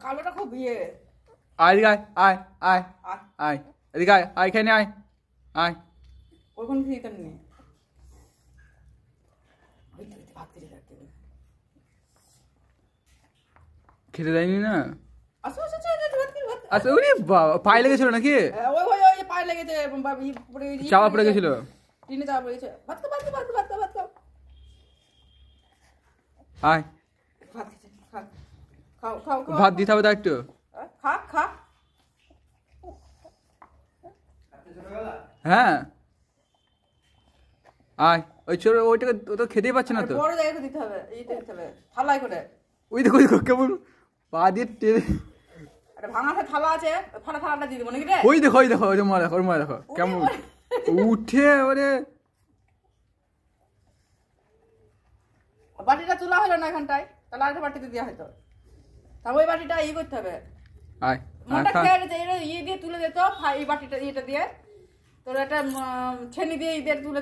কালোটা খুব ইয়ে। আয় এদিকে আয় আয় আয় আয় এদিকে আয় আয় খেয়ে নে আয় আয় ওইখান থেকে এটা নিয়ে ভাত খেতে থাকতে খেতে দেয়নি না। আসো আসো আসো ভাত খেতে ভাত। আচ্ছা ওরে বাবা পায়ে লেগেছিল নাকি? ওই ওই ওই পায়ে লেগেছে চাপা পড়ে গেছিল। টিনে চাপা পড়ে গেছে। ভাত খাও ভাত খাও ভাত খাও ভাত খাও ভাত খাও। আয় ভাত খেতে খা খাও খাও খাও। ভাত দিতে হবে তো একটু। খা খা। হ্যাঁ আয় ওই ছোট ওইটাকে ও তো খেতেই পাচ্ছে না তো। বড় জায়গায় দিতে হবে এইটা দিতে হবে থালায় করে। ওই দেখো কেমন পা দিয়ে টেনে একটা ভাঙা থালা আছে ফাটা থালাটা দিয়ে দেবো নাকি রে? ওই দেখো ওই মা দেখো ওর মা দেখো কেমন উঠে ওরে। বাটিটা তোলা হলো না এখানটায়, তাহলে আরেকটা বাটিতে দেওয়া হয়তো। তাহলে ওই বাটিটা ই করতে হবে। আয় মনটা খেয়ে গেছে ইয়ে দিয়ে তুলে দিত এই বাটিটা ইয়েটা দিয়ে তোর একটা ছেনি দিয়ে তুলে